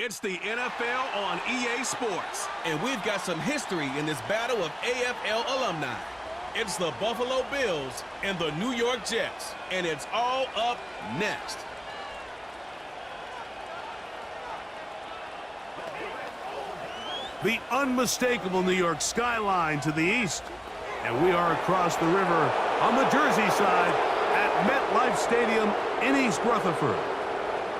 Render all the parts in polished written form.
It's the NFL on EA Sports. And we've got some history in this battle of AFL alumni. It's the Buffalo Bills and the New York Jets. And it's all up next. The unmistakable New York skyline to the east. And we are across the river on the Jersey side at MetLife Stadium in East Rutherford.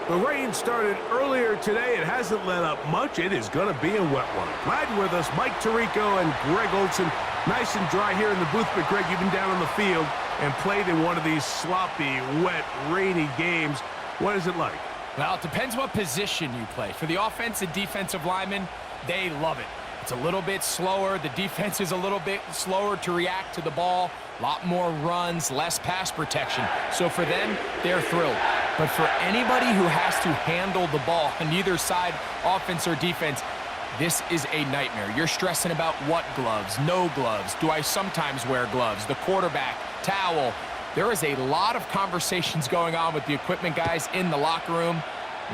The rain started earlier today. It hasn't let up much. It is going to be a wet one. Glad you're with us, Mike Tirico and Greg Olson. Nice and dry here in the booth, but Greg, you've been down on the field and played in one of these sloppy, wet, rainy games. What is it like? Well, it depends what position you play. For the offensive defensive linemen, they love it. It's a little bit slower. The defense is a little bit slower to react to the ball. A lot more runs, less pass protection. So for them, they're thrilled. But for anybody who has to handle the ball on either side, offense or defense, this is a nightmare. You're stressing about what gloves, no gloves. Do I sometimes wear gloves? The quarterback, towel. There is a lot of conversations going on with the equipment guys in the locker room.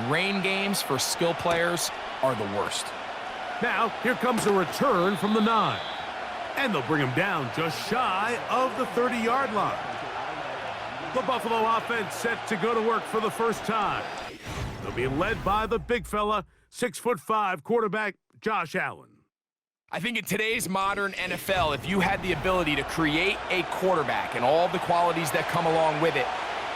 Rain games for skill players are the worst. Now, here comes a return from the 9. And they'll bring him down just shy of the 30-yard line. The Buffalo offense set to go to work for the first time. They'll be led by the big fella, 6'5" quarterback Josh Allen. I think in today's modern NFL, if you had the ability to create a quarterback and all the qualities that come along with it,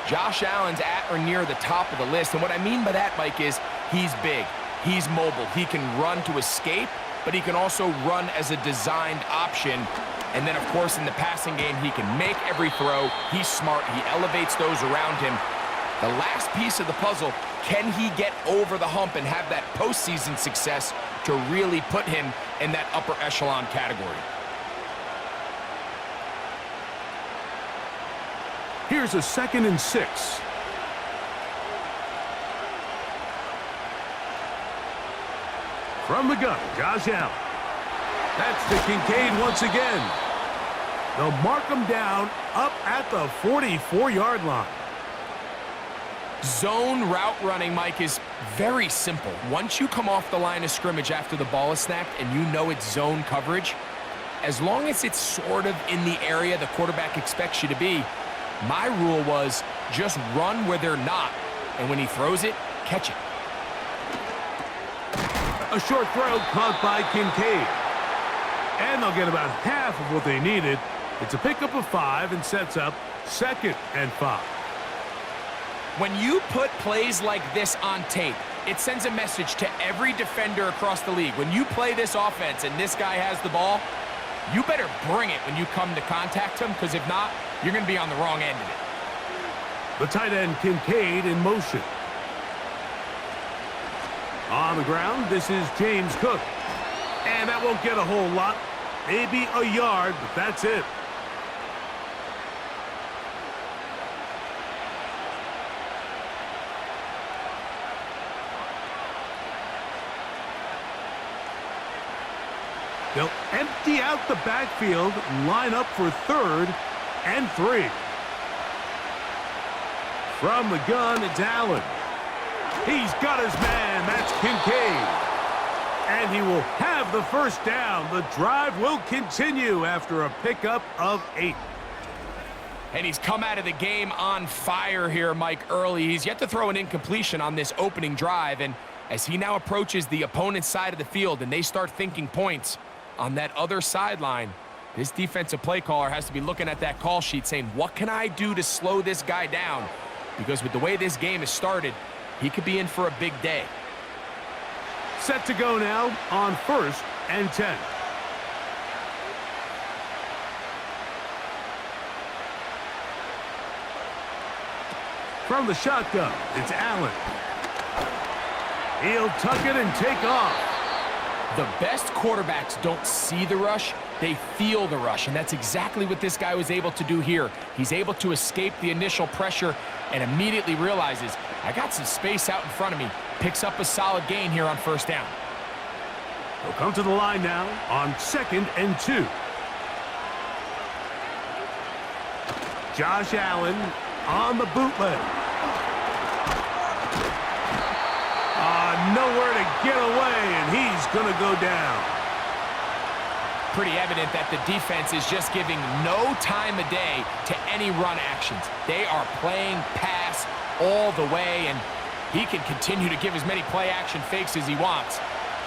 Josh Allen's at or near the top of the list. And what I mean by that, Mike, is he's big. He's mobile. He can run to escape, but he can also run as a designed option. And then, of course, in the passing game, he can make every throw. He's smart. He elevates those around him. The last piece of the puzzle, can he get over the hump and have that postseason success to really put him in that upper echelon category? Here's a 2nd and 6. From the gun, Josh Allen. That's to Kincaid once again. They'll mark him down up at the 44-yard line. Zone route running, Mike, is very simple. Once you come off the line of scrimmage after the ball is snapped and you know it's zone coverage, as long as it's sort of in the area the quarterback expects you to be, my rule was just run where they're not. And when he throws it, catch it. A short throw caught by Kincaid. And they'll get about half of what they needed. It's a pickup of 5 and sets up 2nd and 5. When you put plays like this on tape, it sends a message to every defender across the league. When you play this offense and this guy has the ball, you better bring it when you come to contact him, because if not, you're going to be on the wrong end of it. The tight end Kincaid in motion. On the ground, this is James Cook. And that won't get a whole lot. Maybe a yard, but that's it. They'll empty out the backfield, line up for 3rd and 3. From the gun, it's Allen. He's got his man. That's Kincaid. And he will have the first down. The drive will continue after a pickup of 8. And he's come out of the game on fire here, Mike, early. He's yet to throw an incompletion on this opening drive. And as he now approaches the opponent's side of the field and they start thinking points on that other sideline, this defensive play caller has to be looking at that call sheet saying, what can I do to slow this guy down? Because with the way this game has started, he could be in for a big day. Set to go now on 1st and 10. From the shotgun, it's Allen. He'll tuck it and take off. The best quarterbacks don't see the rush, they feel the rush, and that's exactly what this guy was able to do here. He's able to escape the initial pressure and immediately realizes, I got some space out in front of me. Picks up a solid gain here on 1st down. He'll come to the line now on 2nd and 2. Josh Allen on the bootleg. Nowhere to go down. Pretty evident that the defense is just giving no time of day to any run actions. They are playing pass all the way, and he can continue to give as many play-action fakes as he wants.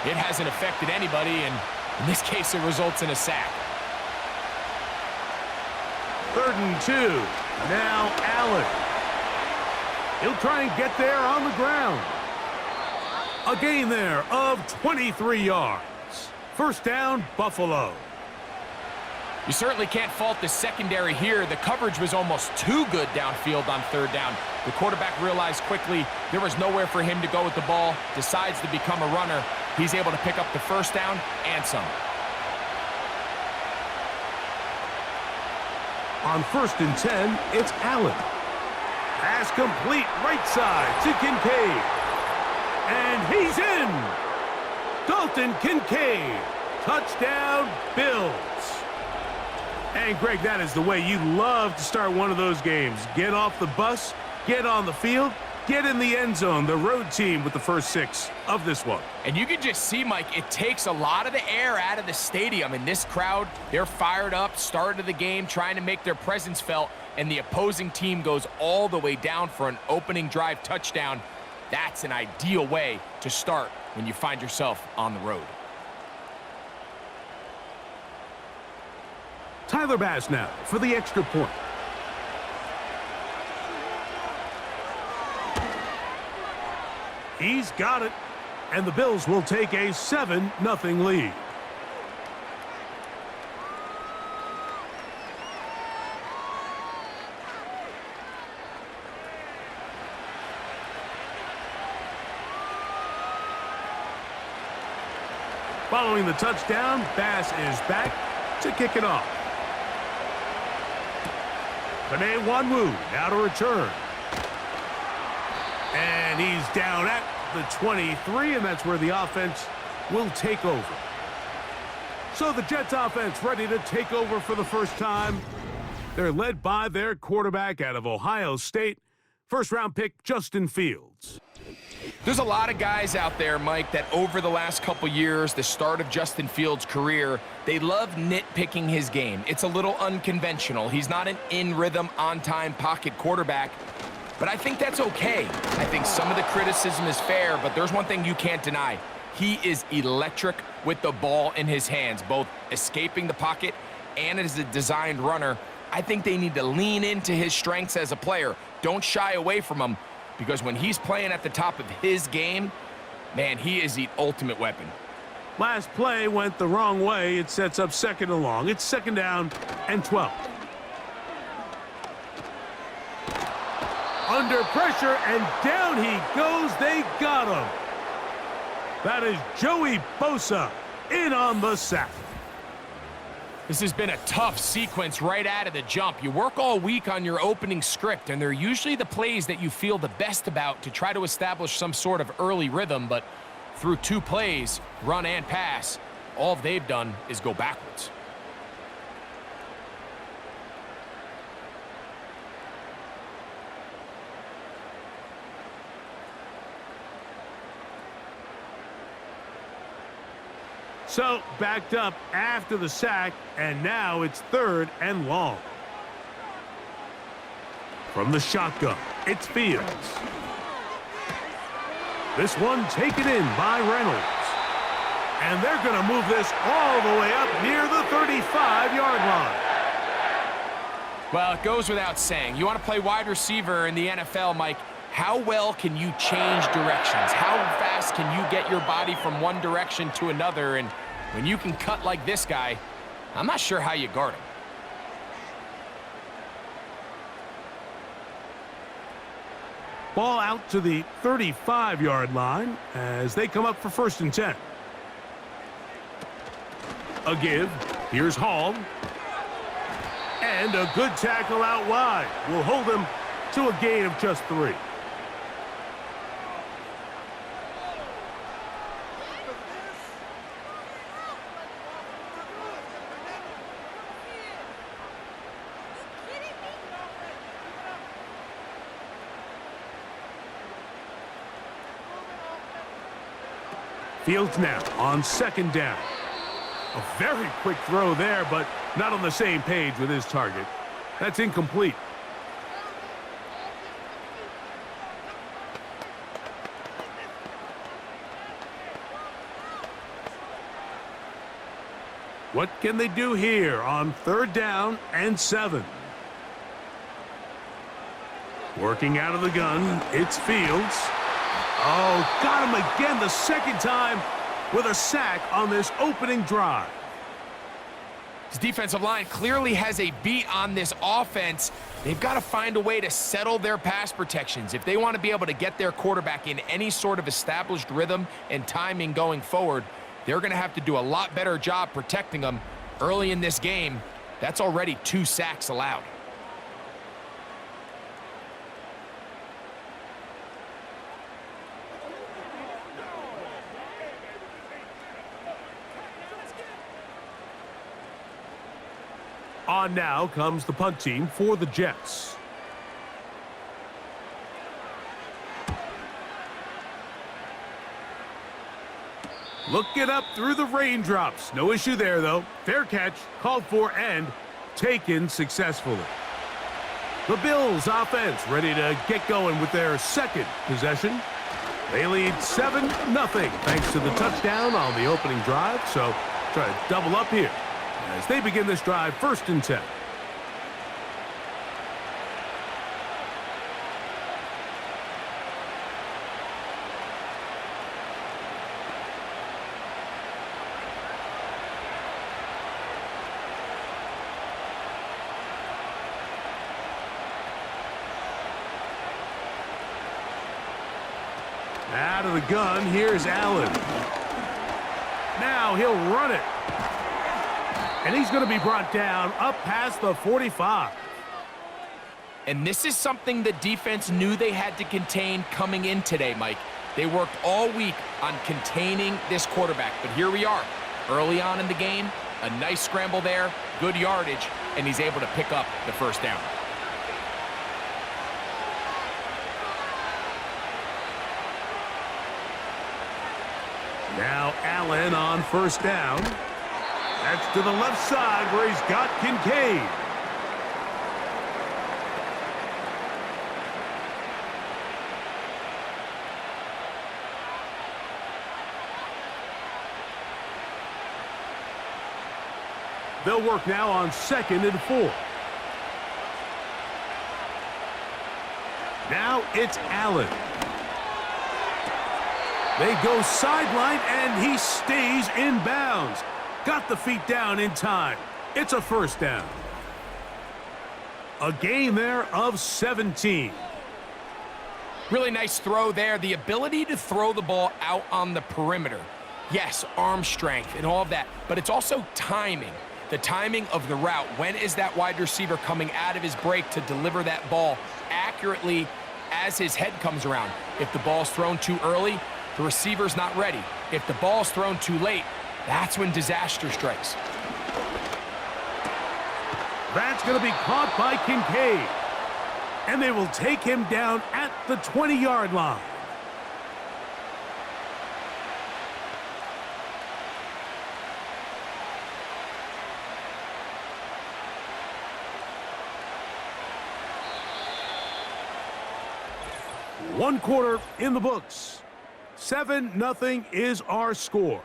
It hasn't affected anybody, and in this case, it results in a sack. 3rd and 2. Now Allen. He'll try and get there on the ground. A gain there of 23 yards. 1st down, Buffalo. You certainly can't fault the secondary here. The coverage was almost too good downfield on 3rd down. The quarterback realized quickly there was nowhere for him to go with the ball, decides to become a runner. He's able to pick up the 1st down and some. On 1st and 10, it's Allen. Pass complete right side to Kincaid. And he's in! Dalton Kincaid. Touchdown, Bills. And, Greg, that is the way you love to start one of those games. Get off the bus, get on the field, get in the end zone. The road team with the first 6 of this one. And you can just see, Mike, it takes a lot of the air out of the stadium. And this crowd, they're fired up, start of the game, trying to make their presence felt. And the opposing team goes all the way down for an opening drive touchdown. That's an ideal way to start when you find yourself on the road. Tyler Bass now for the extra point. He's got it, and the Bills will take a 7-0 lead. Following the touchdown, Bass is back to kick it off. Panay Wanwu now to return. And he's down at the 23, and that's where the offense will take over. So the Jets offense ready to take over for the first time. They're led by their quarterback out of Ohio State, 1st-round pick Justin Fields. There's a lot of guys out there, Mike, that over the last couple years, the start of Justin Fields' career, they love nitpicking his game. It's a little unconventional. He's not an in-rhythm, on-time pocket quarterback, but I think that's okay. I think some of the criticism is fair, but there's one thing you can't deny. He is electric with the ball in his hands, both escaping the pocket and as a designed runner. I think they need to lean into his strengths as a player. Don't shy away from him. Because when he's playing at the top of his game, man, he is the ultimate weapon. Last play went the wrong way. It sets up 2nd and long. It's 2nd down and 12. Under pressure, and down he goes. They got him. That is Joey Bosa in on the sack. This has been a tough sequence right out of the jump. You work all week on your opening script, and they're usually the plays that you feel the best about to try to establish some sort of early rhythm, but through 2 plays, run and pass, all they've done is go backwards. So, backed up after the sack, and now it's 3rd and long. From the shotgun, it's Fields. This one taken in by Reynolds. And they're going to move this all the way up near the 35-yard line. Well, it goes without saying. You want to play wide receiver in the NFL, Mike, how well can you change directions? How fast can you get your body from one direction to another? And when you can cut like this guy, I'm not sure how you guard him. Ball out to the 35-yard line as they come up for 1st and 10. A give. Here's Hall. And a good tackle out wide will hold him to a gain of just 3. Fields now on second down. A very quick throw there, but not on the same page with his target. That's incomplete. What can they do here on third down and 7? Working out of the gun, it's Fields. Oh, got him again the second time with a sack on this opening drive. His defensive line clearly has a beat on this offense. They've got to find a way to settle their pass protections. If they want to be able to get their quarterback in any sort of established rhythm and timing going forward, they're going to have to do a lot better job protecting them early in this game. That's already 2 sacks allowed. On now comes the punt team for the Jets. Looking up through the raindrops. No issue there, though. Fair catch, called for, and taken successfully. The Bills offense ready to get going with their second possession. They lead 7-0 thanks to the touchdown on the opening drive. So try to double up here as they begin this drive 1st and 10. Out of the gun, here's Allen. Now he'll run it. And he's going to be brought down up past the 45. And this is something the defense knew they had to contain coming in today, Mike. They worked all week on containing this quarterback. But here we are, early on in the game, a nice scramble there, good yardage, and he's able to pick up the 1st down. Now Allen on 1st down. That's to the left side where he's got Kincaid. They'll work now on 2nd and 4. Now it's Allen. They go sideline, and he stays in bounds. Got the feet down in time. It's a 1st down. A gain there of 17. Really nice throw there. The ability to throw the ball out on the perimeter. Yes, arm strength and all of that, but it's also timing. The timing of the route. When is that wide receiver coming out of his break to deliver that ball accurately as his head comes around? If the ball's thrown too early, the receiver's not ready. If the ball's thrown too late, that's when disaster strikes. That's going to be caught by Kincaid. And they will take him down at the 20-yard line. One quarter in the books. 7-0 is our score.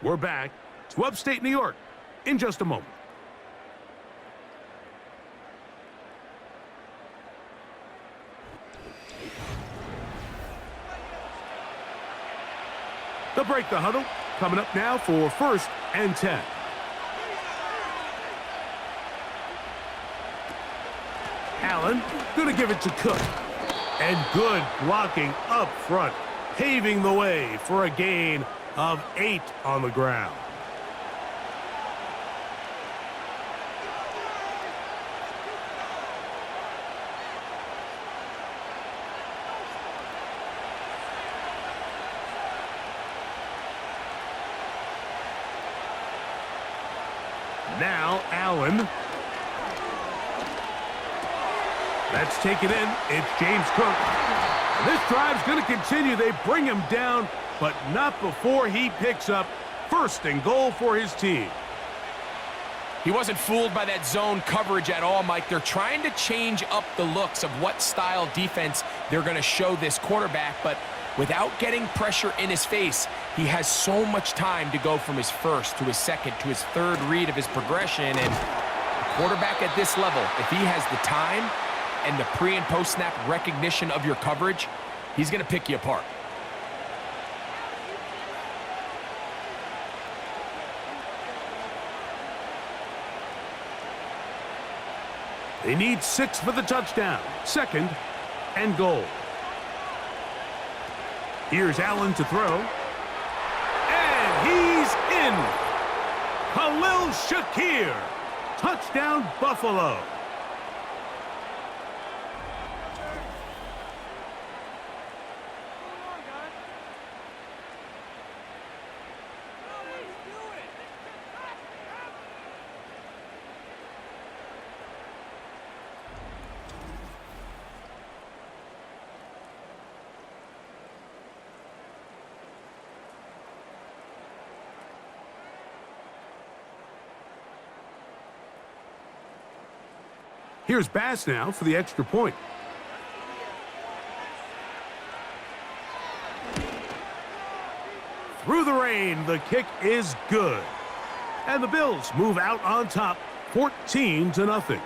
We're back to upstate New York in just a moment. They'll break the huddle. Coming up now for 1st and 10. Allen going to give it to Cook. And good blocking up front, paving the way for a gain of 8 on the ground. Now Allen. That's taken in. It's James Cook. This drive's going to continue. They bring him down, but not before he picks up first and goal for his team. He wasn't fooled by that zone coverage at all, Mike. They're trying to change up the looks of what style defense they're going to show this quarterback, but without getting pressure in his face, he has so much time to go from his first to his second to his third read of his progression. And a quarterback at this level, if he has the time and the pre- and post-snap recognition of your coverage, he's going to pick you apart. They need 6 for the touchdown. Second and goal. Here's Allen to throw. And he's in. Khalil Shakir. Touchdown, Buffalo. Here's Bass now for the extra point. Through the rain, the kick is good. And the Bills move out on top, 14-0.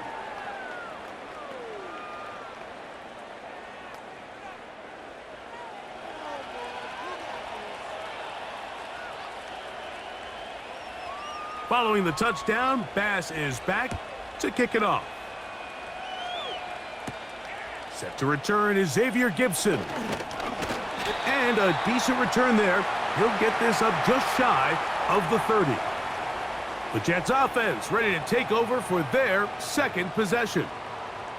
Following the touchdown, Bass is back to kick it off. Set to return is Xavier Gibson. And a decent return there. He'll get this up just shy of the 30. The Jets offense ready to take over for their second possession.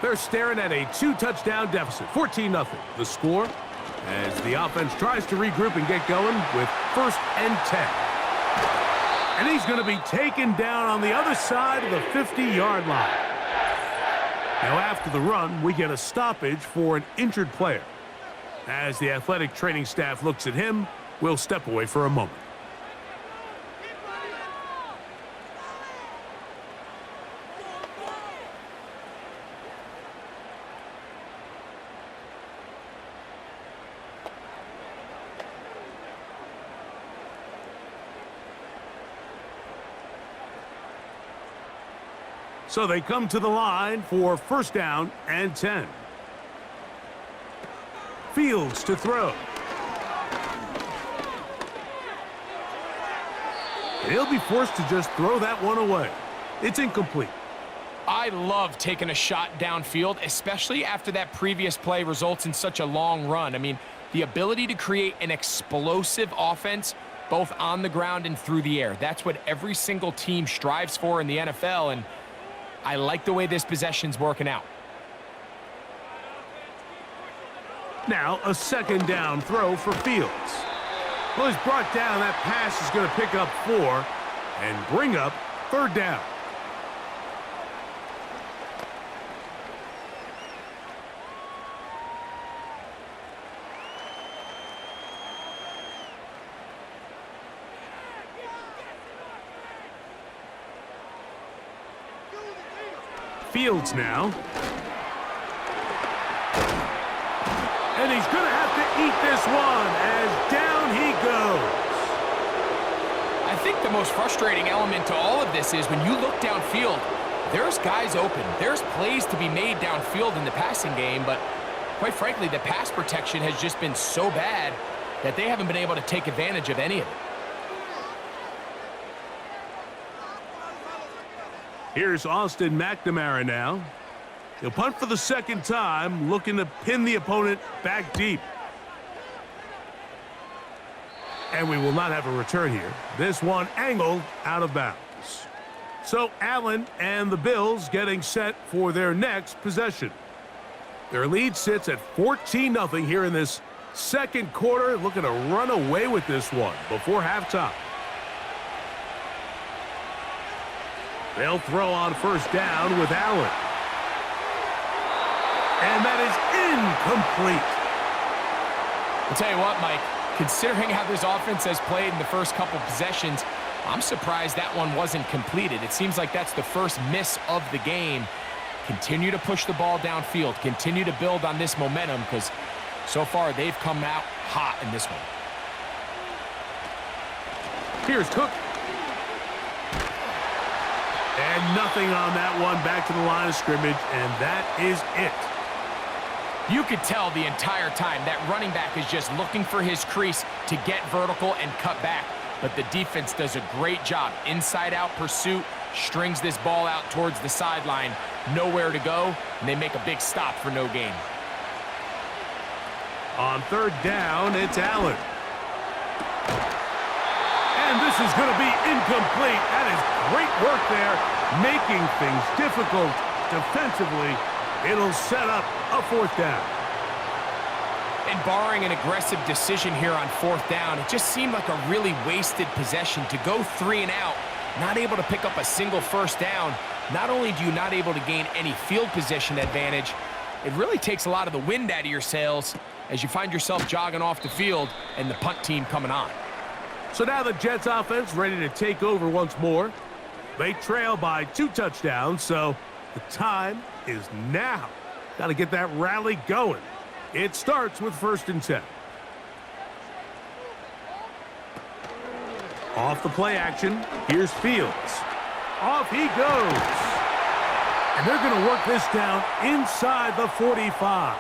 They're staring at a 2-touchdown deficit, 14-0. The score as the offense tries to regroup and get going with 1st and 10. And he's going to be taken down on the other side of the 50-yard line. Now, after the run, we get a stoppage for an injured player. As the athletic training staff looks at him, we'll step away for a moment. So they come to the line for 1st down and 10. Fields to throw. He'll be forced to just throw that one away. It's incomplete. I love taking a shot downfield, especially after that previous play results in such a long run. I mean, the ability to create an explosive offense both on the ground and through the air. That's what every single team strives for in the NFL, and I like the way this possession's working out. Now a 2nd down throw for Fields. Well, he's brought down. That pass is going to pick up 4 and bring up 3rd down. Fields now. And he's going to have to eat this one as down he goes. I think the most frustrating element to all of this is when you look downfield, there's guys open. There's plays to be made downfield in the passing game, but quite frankly, the pass protection has just been so bad that they haven't been able to take advantage of any of it. Here's Austin McNamara now. He'll punt for the 2nd time, looking to pin the opponent back deep. And we will not have a return here. This one angled out of bounds. So Allen and the Bills getting set for their next possession. Their lead sits at 14-0 here in this 2nd quarter, looking to run away with this one before halftime. They'll throw on 1st down with Allen. And that is incomplete. I'll tell you what, Mike, Considering how this offense has played in the first couple possessions, I'm surprised that one wasn't completed. It seems like that's the first miss of the game. Continue to push the ball downfield. Continue to build on this momentum because so far they've come out hot in this one. Here's Cook. And nothing on that one. Back to the line of scrimmage, and that is it. You could tell the entire time that running back is just looking for his crease to get vertical and cut back. But the defense does a great job. Inside-out pursuit, strings this ball out towards the sideline. Nowhere to go, and they make a big stop for no gain. On third down, it's Allen. And this is going to be incomplete. That is great work there, making things difficult defensively. It'll set up a fourth down. And barring an aggressive decision here on fourth down, it just seemed like a really wasted possession to go 3 and out, not able to pick up a single first down. Not only do you not able to gain any field position advantage, it really takes a lot of the wind out of your sails as you find yourself jogging off the field and the punt team coming on. So now the Jets offense ready to take over once more. They trail by 2 touchdowns, so the time is now. Got to get that rally going. It starts with 1st and 10. Off the play action, here's Fields. Off he goes. And they're going to work this down inside the 45.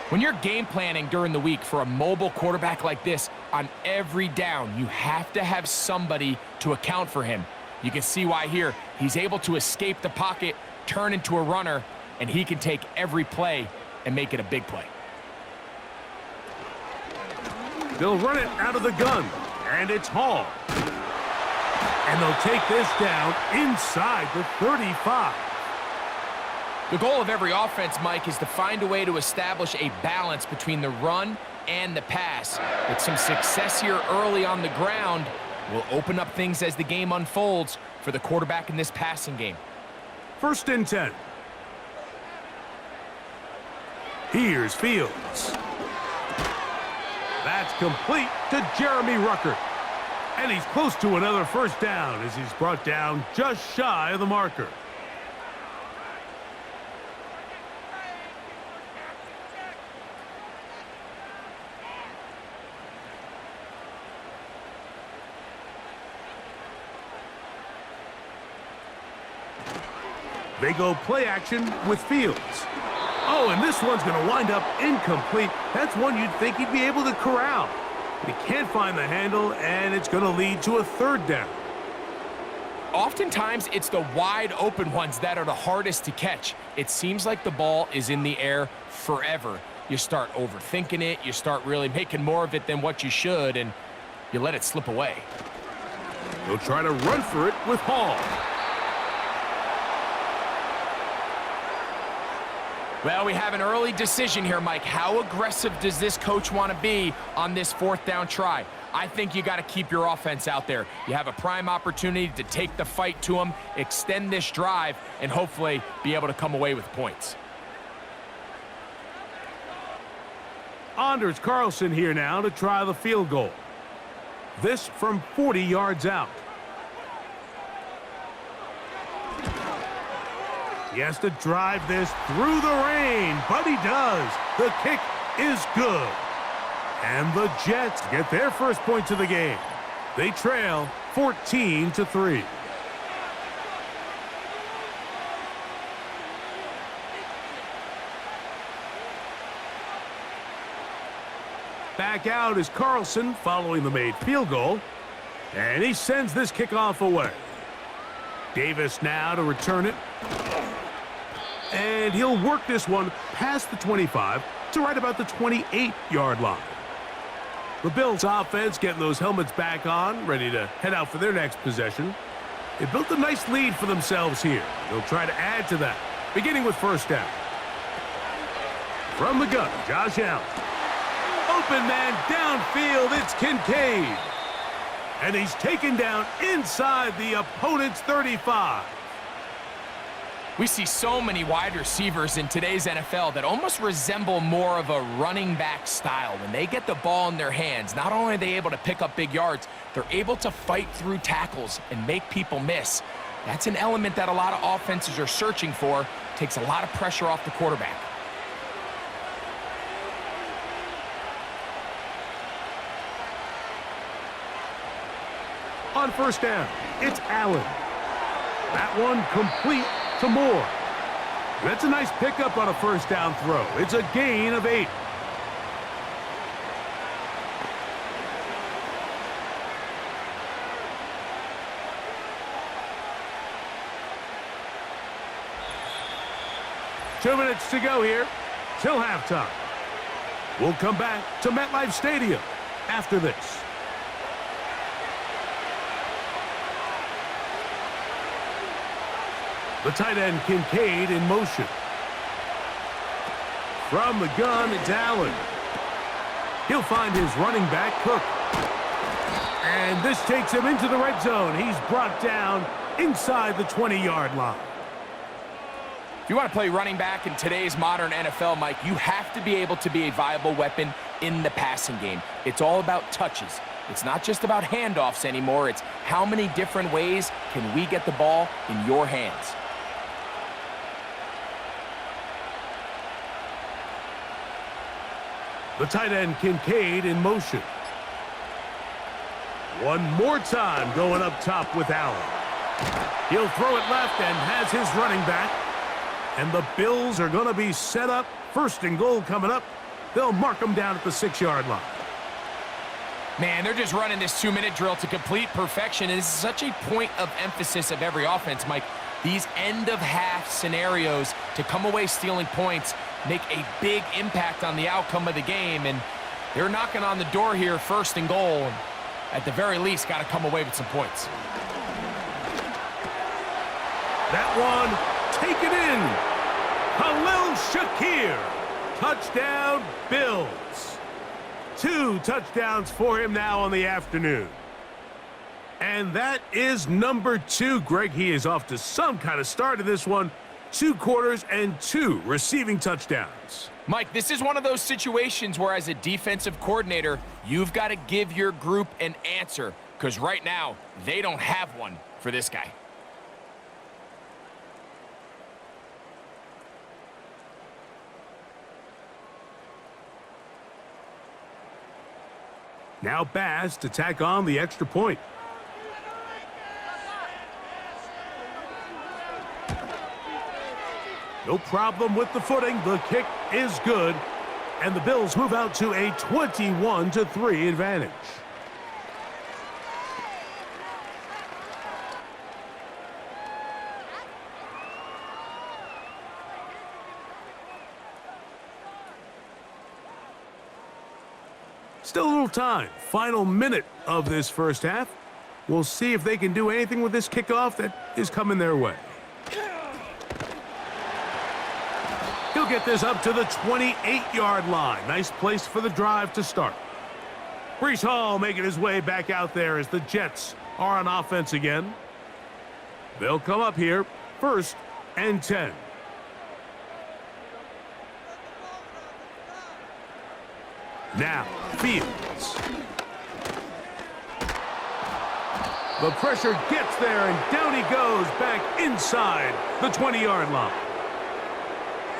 When you're game planning during the week for a mobile quarterback like this, on every down, you have to have somebody to account for him. You can see why here. He's able to escape the pocket, turn into a runner, and he can take every play and make it a big play. They'll run it out of the gun, and it's Hall. And they'll take this down inside the 35. The goal of every offense, Mike, is to find a way to establish a balance between the run and the pass. With some success here early on the ground, will open up things as the game unfolds for the quarterback in this passing game. 1st and 10. Here's Fields. That's complete to Jeremy Ruckert. And he's close to another first down as he's brought down just shy of the marker. They go play action with Fields. Oh, and this one's going to wind up incomplete. That's one you'd think he'd be able to corral. But he can't find the handle, and it's going to lead to a 3rd down. Oftentimes, it's the wide open ones that are the hardest to catch. It seems like the ball is in the air forever. You start overthinking it. You start really making more of it than what you should, and you let it slip away. They'll try to run for it with Hall. Well, we have an early decision here, Mike. How aggressive does this coach want to be on this 4th down try? I think you got to keep your offense out there. You have a prime opportunity to take the fight to them, extend this drive, and hopefully be able to come away with points. Anders Carlson here now to try the field goal. This from 40 yards out. He has to drive this through the rain, but he does. The kick is good. And the Jets get their first points of the game. They trail 14-3. Back out is Carlson following the made field goal. And he sends this kickoff away. Davis now to return it. And he'll work this one past the 25 to right about the 28-yard line. The Bills offense getting those helmets back on, ready to head out for their next possession. They built a nice lead for themselves here. They'll try to add to that, beginning with 1st down. From the gun, Josh Allen. Open man downfield, it's Kincaid. And he's taken down inside the opponent's 35. We see so many wide receivers in today's NFL that almost resemble more of a running back style. When they get the ball in their hands, not only are they able to pick up big yards, they're able to fight through tackles and make people miss. That's an element that a lot of offenses are searching for. Takes a lot of pressure off the quarterback. On first down, it's Allen. That one complete to Moore. That's a nice pickup on a first down throw. It's a gain of 8. Two minutes to go here till halftime. We'll come back to MetLife Stadium after this. The tight end, Kincaid, in motion. From the gun, it's Allen. He'll find his running back, Cook. And this takes him into the red zone. He's brought down inside the 20-yard line. If you want to play running back in today's modern NFL, Mike, you have to be able to be a viable weapon in the passing game. It's all about touches. It's not just about handoffs anymore. It's how many different ways can we get the ball in your hands. The tight end, Kincaid, in motion. One more time going up top with Allen. He'll throw it left and has his running back. And the Bills are going to be set up. First and goal coming up. They'll mark them down at the 6-yard line. Man, they're just running this 2-minute drill to complete perfection. And this is such a point of emphasis of every offense, Mike. These end-of-half scenarios to come away stealing points make a big impact on the outcome of the game. And they're knocking on the door here, first and goal. And at the very least, got to come away with some points. That one, take it in. Khalil Shakir. Touchdown, Bills. 2 touchdowns for him now on the afternoon. And that is number 2. Greg, he is off to some kind of start in this one. 2 quarters and 2 receiving touchdowns. Mike, this is one of those situations where as a defensive coordinator, you've got to give your group an answer, because right now, they don't have one for this guy. Now Bass to tack on the extra point. No problem with the footing. The kick is good. And the Bills move out to a 21-3 advantage. Still a little time. Final minute of this first half. We'll see if they can do anything with this kickoff that is coming their way. He'll get this up to the 28-yard line. Nice place for the drive to start. Breece Hall making his way back out there as the Jets are on offense again. They'll come up here, 1st and 10. Now, Fields. The pressure gets there, and down he goes back inside the 20-yard line.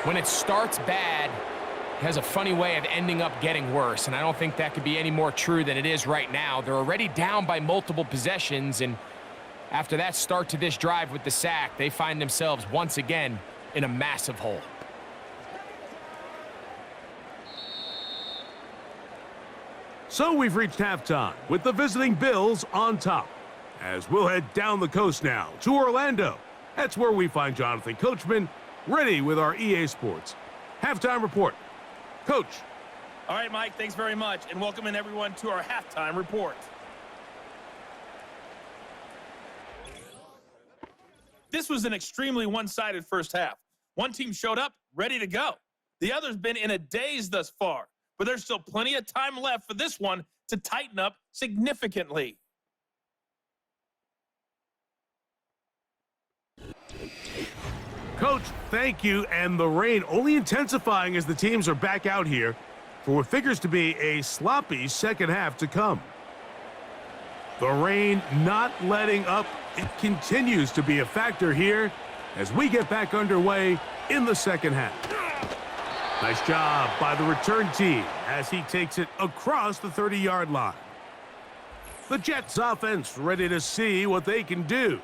When it starts bad, it has a funny way of ending up getting worse, and I don't think that could be any more true than it is right now. They're already down by multiple possessions, and after that start to this drive with the sack, they find themselves once again in a massive hole. So we've reached halftime with the visiting Bills on top, as we'll head down the coast now to Orlando. That's where we find Jonathan Coachman ready with our EA Sports halftime report. Coach. All right, Mike, thanks very much, and welcoming everyone to our halftime report. This was an extremely one-sided first half. One team showed up ready to go. The other's been in a daze thus far, but there's still plenty of time left for this one to tighten up significantly. Coach, thank you. And the rain only intensifying as the teams are back out here for what figures to be a sloppy second half to come. The rain not letting up. It continues to be a factor here as we get back underway in the second half. Nice job by the return team as he takes it across the 30-yard line. The Jets offense ready to see what they can do.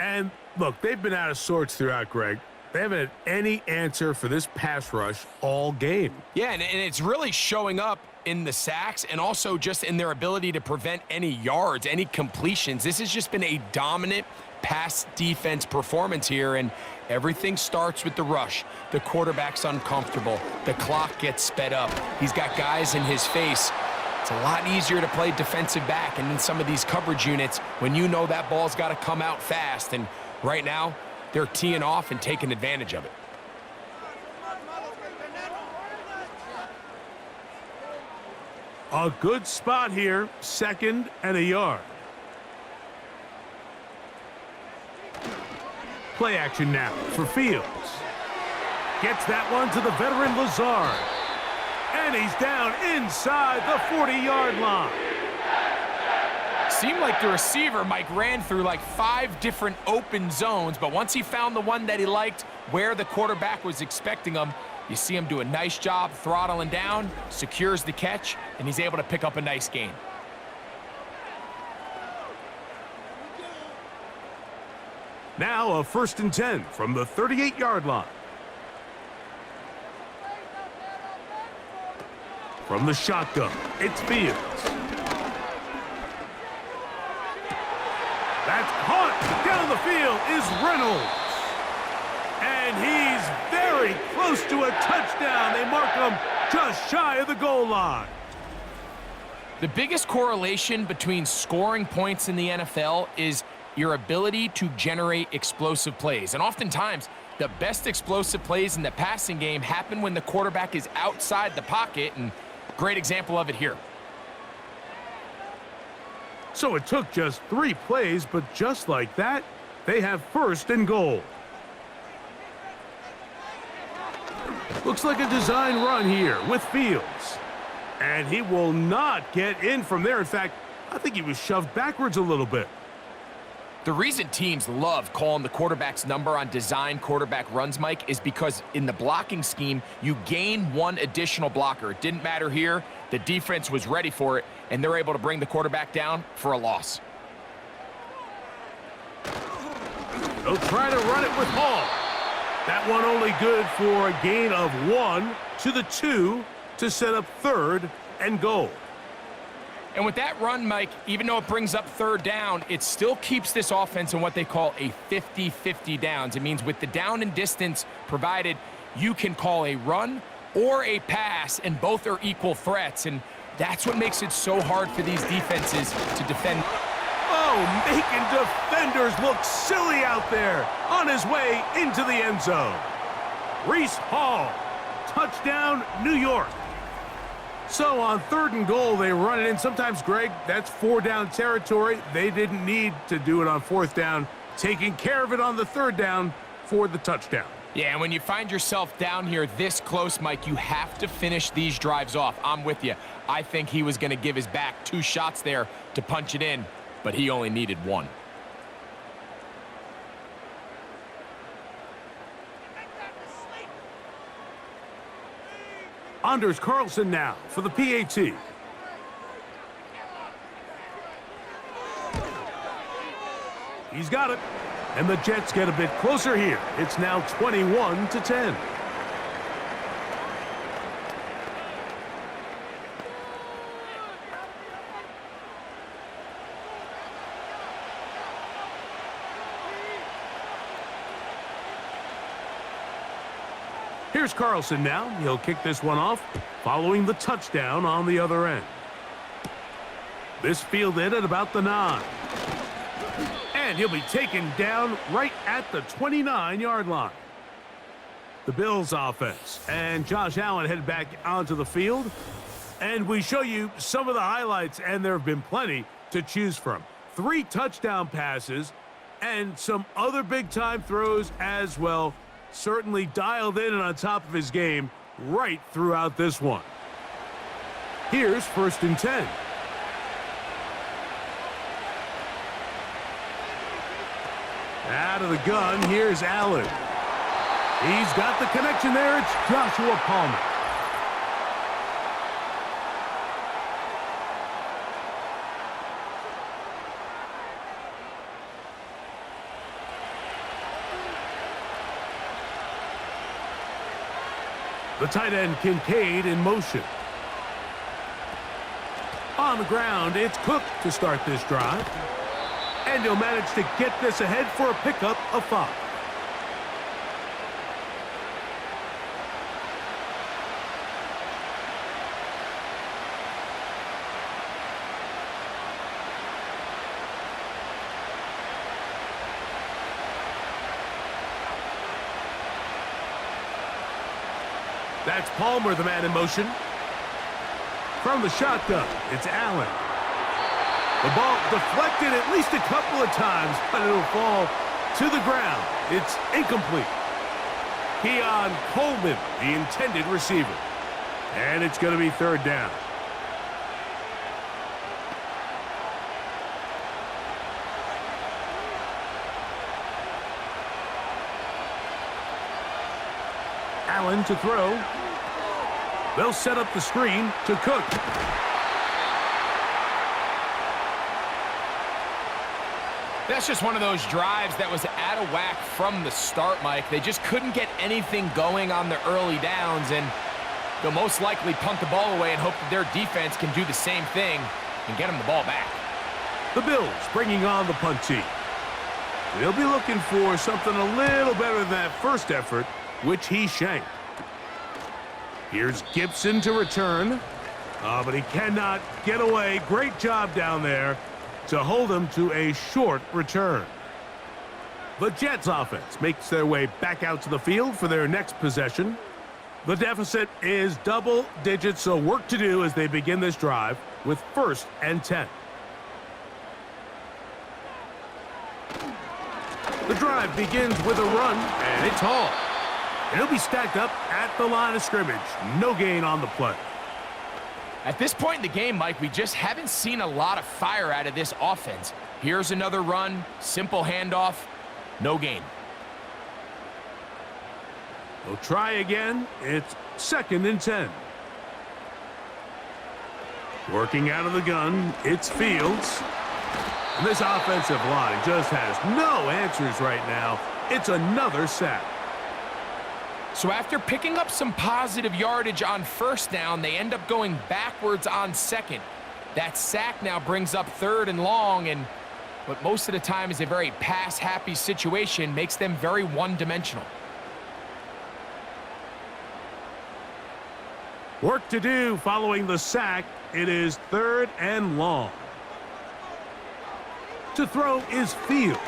And look, they've been out of sorts throughout, Greg. They haven't had any answer for this pass rush all game. Yeah, and it's really showing up in the sacks and also just in their ability to prevent any yards, any completions. This has just been a dominant pass defense performance here, and everything starts with the rush. The quarterback's uncomfortable. The clock gets sped up. He's got guys in his face. It's a lot easier to play defensive back, and in some of these coverage units, when you know that ball's got to come out fast, and right now, they're teeing off and taking advantage of it. A good spot here, 2nd and a yard. Play action now for Fields. Gets that one to the veteran Lazard. And he's down inside the 40-yard line. Seemed like the receiver, Mike, ran through like 5 different open zones, but once he found the one that he liked where the quarterback was expecting him, you see him do a nice job throttling down, secures the catch, and he's able to pick up a nice gain. Now a 1st and 10 from the 38-yard line. From the shotgun, it's Fields. That's caught. Down the field is Reynolds. And he's very close to a touchdown. They mark him just shy of the goal line. The biggest correlation between scoring points in the NFL is your ability to generate explosive plays. And oftentimes, the best explosive plays in the passing game happen when the quarterback is outside the pocket, and great example of it here. So it took just 3 plays, but just like that, they have 1st and goal. Looks like a design run here with Fields. And he will not get in from there. In fact, I think he was shoved backwards a little bit. The reason teams love calling the quarterback's number on design quarterback runs, Mike, is because in the blocking scheme, you gain 1 additional blocker. It didn't matter here. The defense was ready for it, and they're able to bring the quarterback down for a loss. They'll try to run it with Hall. That one only good for a gain of 1 to the 2 to set up 3rd and goal. And with that run, Mike, even though it brings up 3rd down, it still keeps this offense in what they call a 50-50 downs. It means with the down and distance provided, you can call a run or a pass, and both are equal threats. And that's what makes it so hard for these defenses to defend. Oh, making defenders look silly out there on his way into the end zone. Reese Hall, touchdown, New York. So on 3rd and goal, they run it in. Sometimes, Greg, that's 4-down territory. They didn't need to do it on 4th down, taking care of it on the 3rd down for the touchdown. Yeah, and when you find yourself down here this close, Mike, you have to finish these drives off. I'm with you. I think he was going to give his back 2 shots there to punch it in, but he only needed 1. Anders Carlson now for the PAT. He's got it. And the Jets get a bit closer here. It's now 21-10. Here's Carlson now. He'll kick this one off, following the touchdown on the other end. This fielded at about the 9. And he'll be taken down right at the 29-yard line. The Bills offense and Josh Allen head back onto the field. And we show you some of the highlights, and there have been plenty to choose from. 3 touchdown passes and some other big-time throws as well. certainly dialed in and on top of his game right throughout this one. Here's 1st and 10. Out of the gun, here's Allen. He's got the connection there. It's Joshua Palmer. The tight end Kincaid in motion. On the ground, it's Cook to start this drive. And he'll manage to get this ahead for a pickup of 5. That's Palmer, the man in motion. From the shotgun, it's Allen. The ball deflected at least a couple of times, but it'll fall to the ground. It's incomplete. Keon Coleman, the intended receiver. And it's going to be 3rd down. Allen to throw. They'll set up the screen to Cook. That's just one of those drives that was out of whack from the start, Mike. They just couldn't get anything going on the early downs, and they'll most likely punt the ball away and hope that their defense can do the same thing and get them the ball back. The Bills bringing on the punt team. They'll be looking for something a little better than that first effort, which he shanked. Here's Gibson to return. But he cannot get away. Great job down there to hold him to a short return. The Jets offense makes their way back out to the field for their next possession. The deficit is double digits, so work to do as they begin this drive with 1st and 10. The drive begins with a run, and it's Hall. He'll be stacked up at the line of scrimmage. No gain on the play. At this point in the game, Mike, we just haven't seen a lot of fire out of this offense. Here's another run, simple handoff, no gain. They'll try again. It's 2nd and 10. Working out of the gun, it's Fields. And this offensive line just has no answers right now. It's another sack. So after picking up some positive yardage on 1st down, they end up going backwards on 2nd. That sack now brings up 3rd and long, and what most of the time is a very pass-happy situation makes them very one-dimensional. Work to do following the sack. It is 3rd and long. To throw is Fields.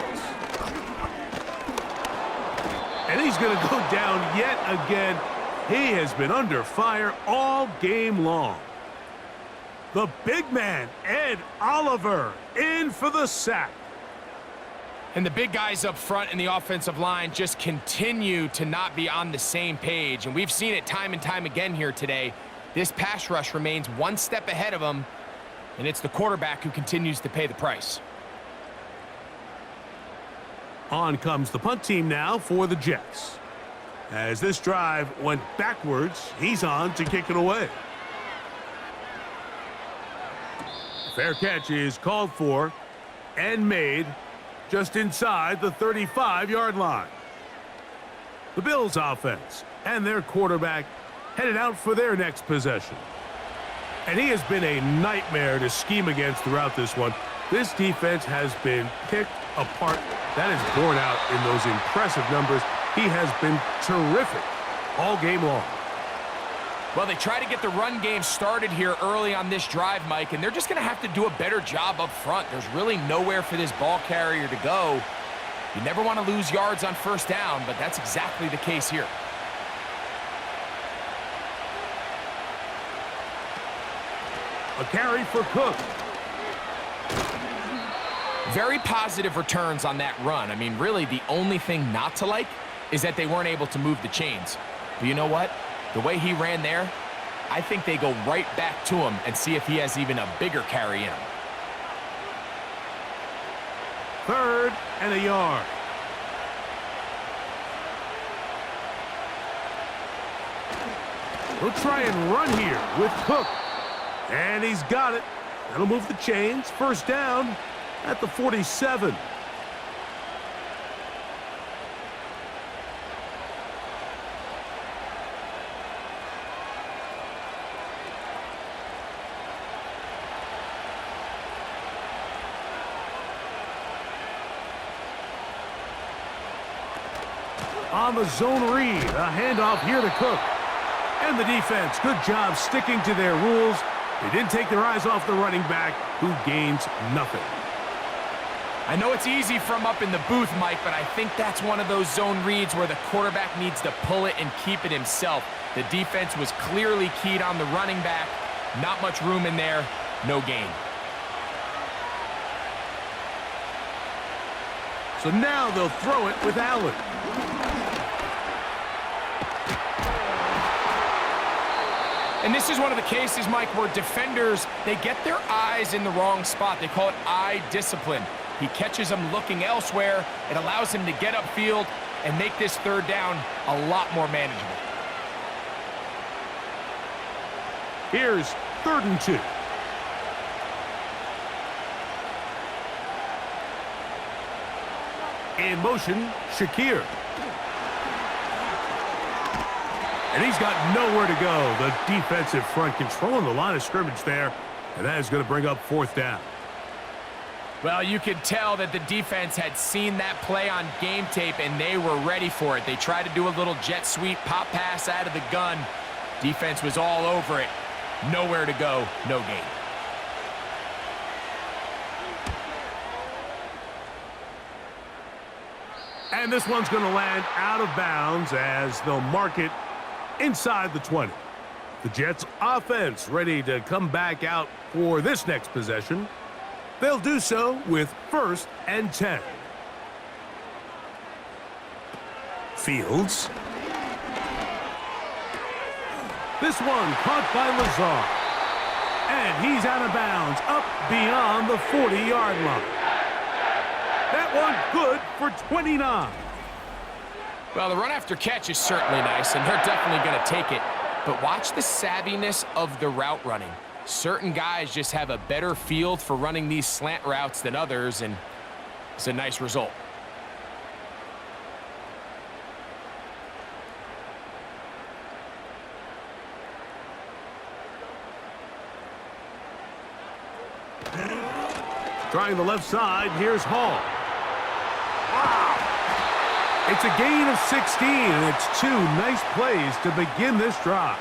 And he's going to go down yet again. He has been under fire all game long. The big man, Ed Oliver, in for the sack. And the big guys up front in the offensive line just continue to not be on the same page. And we've seen it time and time again here today. This pass rush remains one step ahead of them, and it's the quarterback who continues to pay the price. On comes the punt team now for the Jets. As this drive went backwards, he's on to kick it away. Fair catch is called for and made just inside the 35-yard line. The Bills offense and their quarterback headed out for their next possession. And he has been a nightmare to scheme against throughout this one. This defense has been picked apart. That is borne out in those impressive numbers. He has been terrific all game long. Well, they try to get the run game started here early on this drive, Mike, and they're just going to have to do a better job up front. There's really nowhere for this ball carrier to go. You never want to lose yards on 1st down, but that's exactly the case here. A carry for Cook. Very positive returns on that run. I mean, really, the only thing not to like is that they weren't able to move the chains. But you know what? The way he ran there, I think they go right back to him and see if he has even a bigger carry in him. 3rd and a yard. He'll try and run here with Cook. And he's got it. That'll move the chains. 1st down at the 47. On the zone read, a handoff here to Cook. And the defense, good job sticking to their rules. They didn't take their eyes off the running back, who gains nothing. I know it's easy from up in the booth, Mike, but I think that's one of those zone reads where the quarterback needs to pull it and keep it himself. The defense was clearly keyed on the running back. Not much room in there, no gain. So now they'll throw it with Allen. And this is one of the cases, Mike, where defenders, they get their eyes in the wrong spot. They call it eye discipline. He catches them looking elsewhere. It allows him to get upfield and make this 3rd down a lot more manageable. Here's 3rd and 2. In motion, Shakir. And he's got nowhere to go. The defensive front controlling the line of scrimmage there. And that is going to bring up 4th down. Well, you could tell that the defense had seen that play on game tape, and they were ready for it. They tried to do a little jet sweep, pop pass out of the gun. Defense was all over it. Nowhere to go, no gain. And this one's going to land out of bounds as they'll mark it inside the 20. The Jets offense ready to come back out for this next possession. They'll do so with 1st and 10. Fields. This one caught by Lazar. And he's out of bounds up beyond the 40-yard line. That one good for 29. Well, the run after catch is certainly nice, and they're definitely going to take it. But watch the savviness of the route running. Certain guys just have a better feel for running these slant routes than others, and it's a nice result. Trying the left side, here's Hall. Wow! It's a gain of 16, and it's 2 nice plays to begin this drive.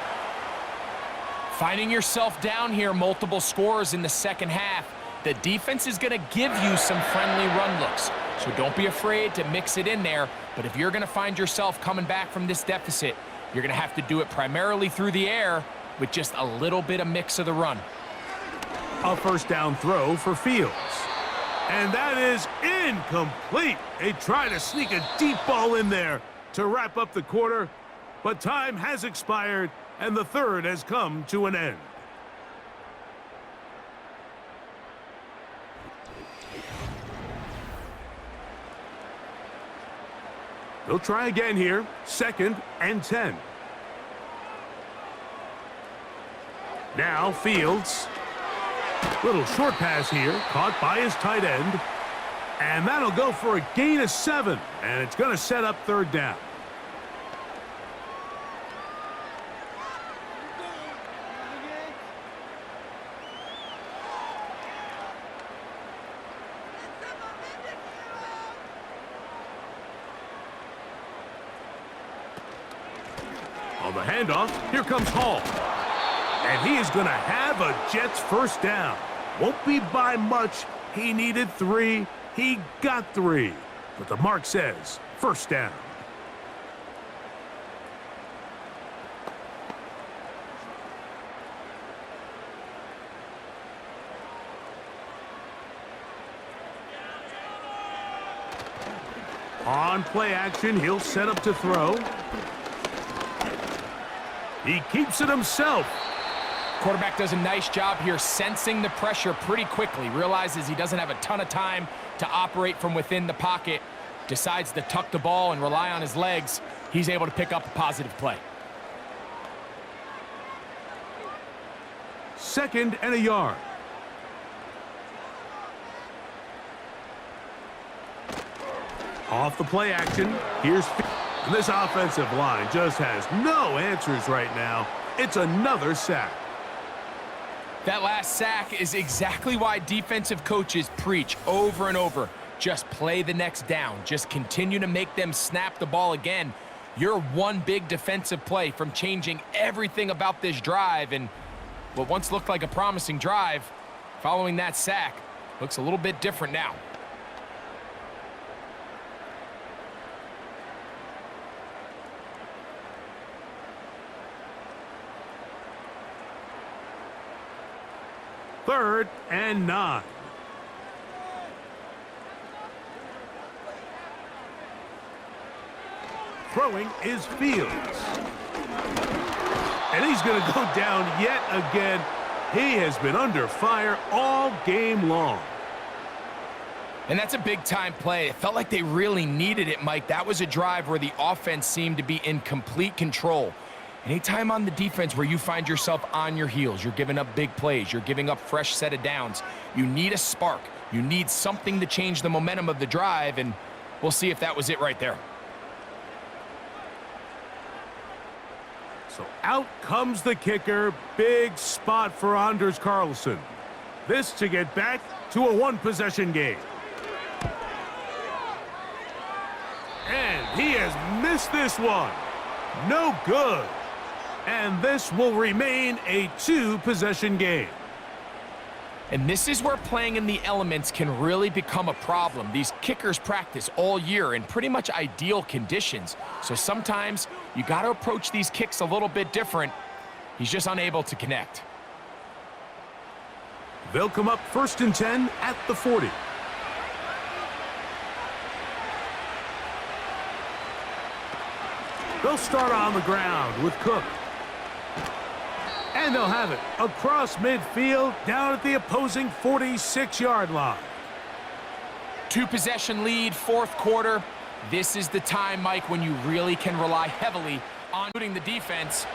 Finding yourself down here, multiple scores in the 2nd half. The defense is going to give you some friendly run looks, so don't be afraid to mix it in there. But if you're going to find yourself coming back from this deficit, you're going to have to do it primarily through the air with just a little bit of mix of the run. A 1st down throw for Fields. And that is incomplete. They try to sneak a deep ball in there to wrap up the quarter, but time has expired, and the 3rd has come to an end. They'll try again here, 2nd and 10. Now Fields. Little short pass here, caught by his tight end. And that'll go for a gain of 7, and it's going to set up 3rd down. On the handoff, here comes Hall. And he is going to have a Jets 1st down. Won't be by much. He needed 3. He got 3. But the mark says 1st down. On play action, he'll set up to throw. He keeps it himself. Quarterback does a nice job here sensing the pressure pretty quickly. Realizes he doesn't have a ton of time to operate from within the pocket. Decides to tuck the ball and rely on his legs. He's able to pick up a positive play. 2nd and a yard. Off the play action. Here's this offensive line just has no answers right now. It's another sack. That last sack is exactly why defensive coaches preach over and over. Just play the next down. Just continue to make them snap the ball again. You're one big defensive play from changing everything about this drive, and what once looked like a promising drive, following that sack, looks a little bit different now. Third and 9. Throwing is Fields. And he's going to go down yet again. He has been under fire all game long. And that's a big-time play. It felt like they really needed it, Mike. That was a drive where the offense seemed to be in complete control. Anytime on the defense where you find yourself on your heels, you're giving up big plays, you're giving up fresh set of downs, you need a spark. You need something to change the momentum of the drive, and we'll see if that was it right there. So out comes the kicker. Big spot for Anders Carlson. This to get back to a one-possession game. And he has missed this one. No good. And this will remain a two-possession game. And this is where playing in the elements can really become a problem. These kickers practice all year in pretty much ideal conditions. So sometimes you got to approach these kicks a little bit different. He's just unable to connect. They'll come up 1st and 10 at the 40. They'll start on the ground with Cook. And they'll have it across midfield down at the opposing 46-yard line. Two-possession lead, 4th quarter. This is the time, Mike, when you really can rely heavily on the defense.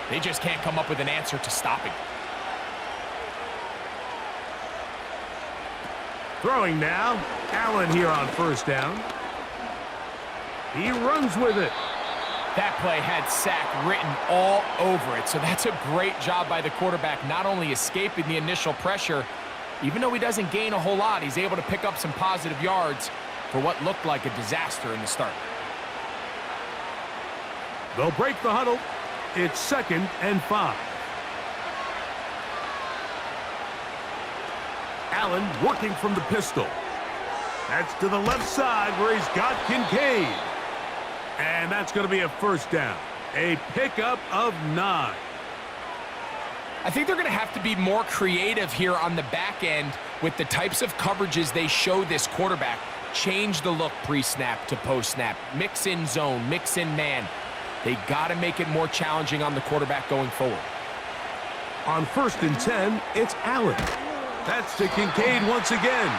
They just can't come up with an answer to stopping. Throwing now. Allen here on 1st down. He runs with it. That play had sack written all over it, so that's a great job by the quarterback, not only escaping the initial pressure, even though he doesn't gain a whole lot, he's able to pick up some positive yards for what looked like a disaster in the start. They'll break the huddle. It's 2nd and 5. Allen working from the pistol. That's to the left side where he's got Kincaid. And that's going to be a 1st down. A pickup of 9. I think they're going to have to be more creative here on the back end with the types of coverages they show this quarterback. Change the look pre-snap to post-snap. Mix in zone, mix in man. They got to make it more challenging on the quarterback going forward. On 1st and 10, it's Allen. That's to Kincaid once again.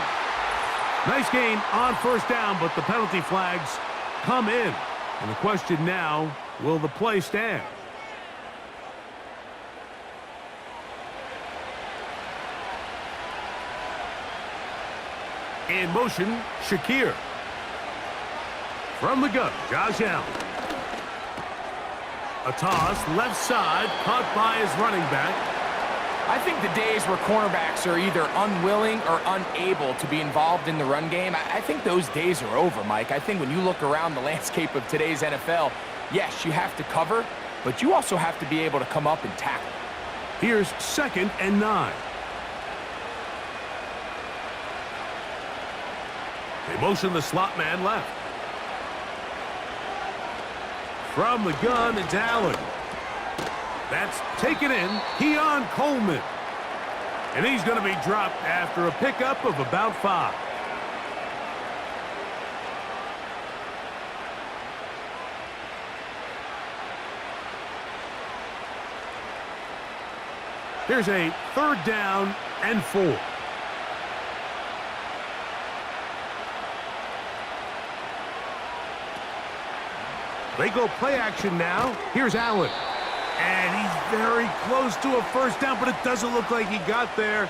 Nice gain on 1st down, but the penalty flags come in. And the question now, will the play stand? In motion, Shakir. From the gun, Josh Allen. A toss, left side, caught by his running back. I think the days where cornerbacks are either unwilling or unable to be involved in the run game, I think those days are over, Mike. I think when you look around the landscape of today's NFL, yes, you have to cover, but you also have to be able to come up and tackle. Here's 2nd and 9. They motion the slot man left. From the gun, it's Allen. That's taken in, Keon Coleman. And he's going to be dropped after a pickup of about 5. Here's a 3rd down and 4. They go play action now. Here's Allen. And he's very close to a 1st down, but it doesn't look like he got there.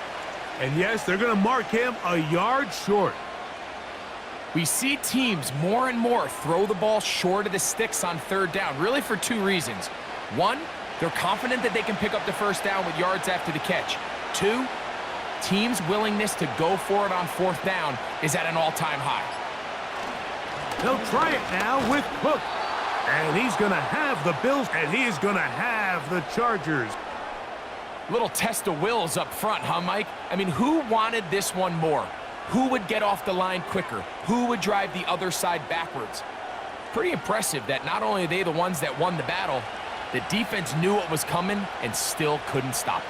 And yes, they're going to mark him a yard short. We see teams more and more throw the ball short of the sticks on 3rd down, really for 2 reasons. 1, they're confident that they can pick up the 1st down with yards after the catch. 2, teams' willingness to go for it on 4th down is at an all-time high. They'll try it now with Cook. And he's going to have the Bills, and he is going to have the Chargers. Little test of wills up front, huh, Mike? I mean, who wanted this one more? Who would get off the line quicker? Who would drive the other side backwards? Pretty impressive that not only are they the ones that won the battle, the defense knew what was coming and still couldn't stop it.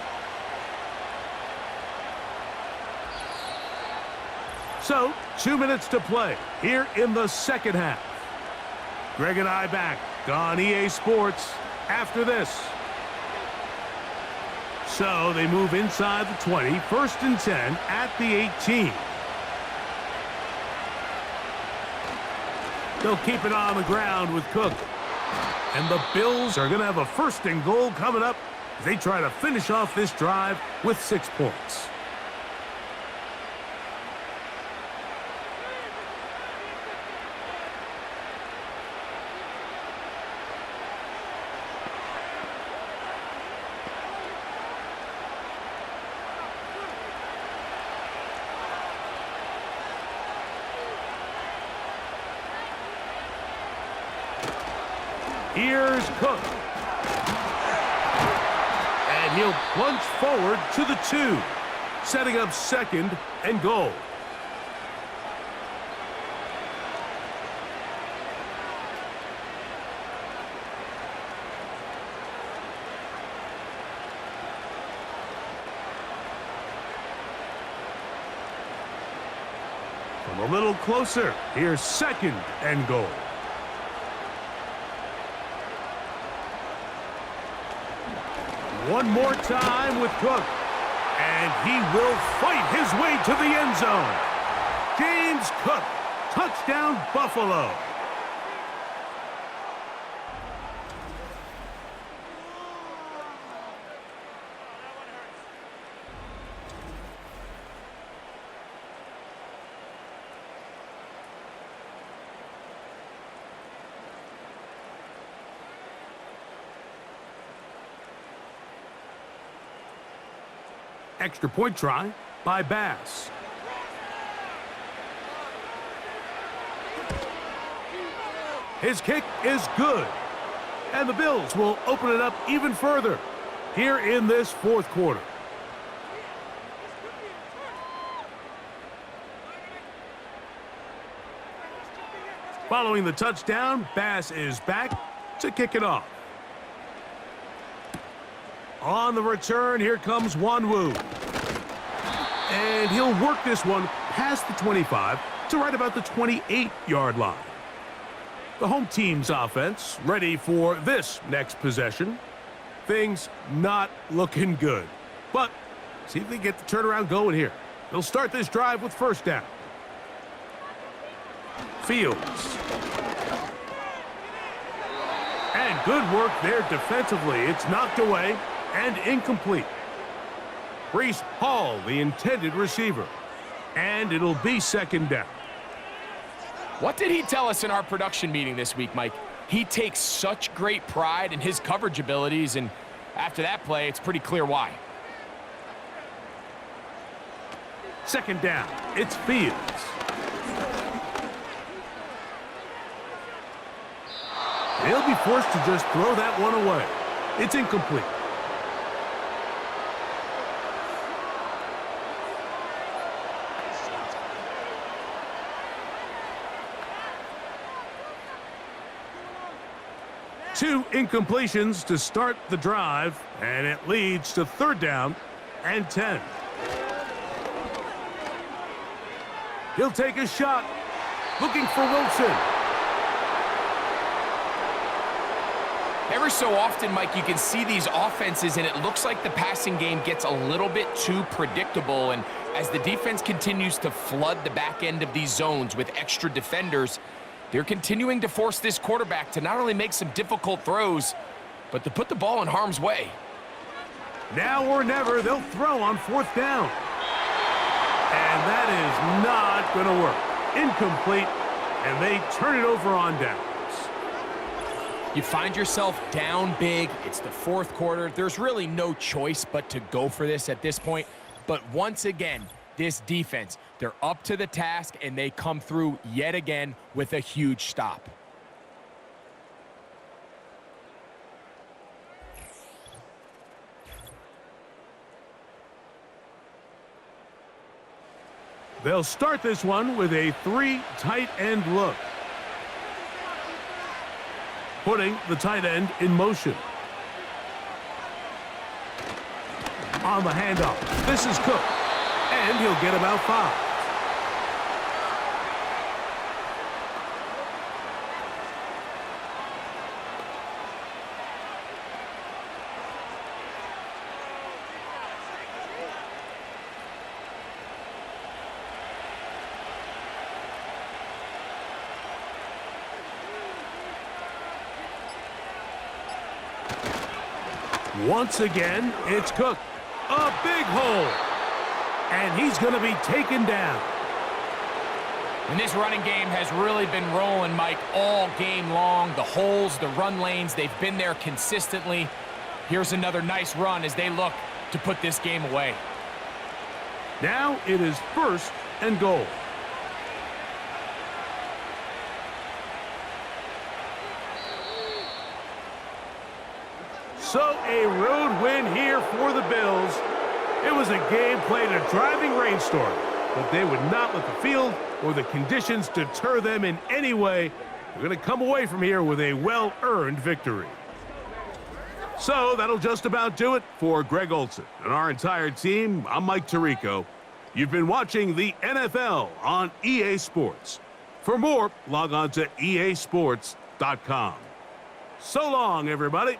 So, 2 minutes to play here in the 2nd half. Greg and I back on EA Sports after this. So they move inside the 20, 1st and 10 at the 18. They'll keep it on the ground with Cook. And the Bills are going to have a 1st and goal coming up as they try to finish off this drive with 6 points. Here's Cook. And he'll plunge forward to the 2, setting up 2nd and goal. From a little closer, here's 2nd and goal. One more time with Cook. And he will fight his way to the end zone. James Cook, touchdown Buffalo. Extra point try by Bass. His kick is good. And the Bills will open it up even further here in this 4th quarter. Following the touchdown, Bass is back to kick it off. On the return, here comes Wanwu. And he'll work this one past the 25 to right about the 28-yard line. The home team's offense ready for this next possession. Things not looking good. But see if they get the turnaround going here. They'll start this drive with 1st down. Fields. And good work there defensively. It's knocked away and incomplete. Breece Hall, the intended receiver. And it'll be 2nd down. What did he tell us in our production meeting this week, Mike? He takes such great pride in his coverage abilities, and after that play, it's pretty clear why. 2nd down. It's Fields. They'll be forced to just throw that one away. It's incomplete. Two incompletions to start the drive, and it leads to 3rd down and 10. He'll take a shot, looking for Wilson. Every so often, Mike, you can see these offenses, and it looks like the passing game gets a little bit too predictable. And as the defense continues to flood the back end of these zones with extra defenders, they're continuing to force this quarterback to not only make some difficult throws, but to put the ball in harm's way. Now or never, they'll throw on 4th down. And that is not going to work. Incomplete, and they turn it over on downs. You find yourself down big. It's the 4th quarter. There's really no choice but to go for this at this point. But once again, this defense, they're up to the task, and they come through yet again with a huge stop. They'll start this one with a 3 tight end look. Putting the tight end in motion. On the handoff, this is Cook, and he'll get about 5. Once again, it's Cook. A big hole. And he's going to be taken down. And this running game has really been rolling, Mike, all game long. The holes, the run lanes, they've been there consistently. Here's another nice run as they look to put this game away. Now it is 1st and goal. So a road win here for the Bills. It was a game played in a driving rainstorm, but they would not let the field or the conditions deter them in any way. They're going to come away from here with a well-earned victory. So that'll just about do it for Greg Olson and our entire team. I'm Mike Tirico. You've been watching the NFL on EA Sports. For more, log on to easports.com. So long, everybody.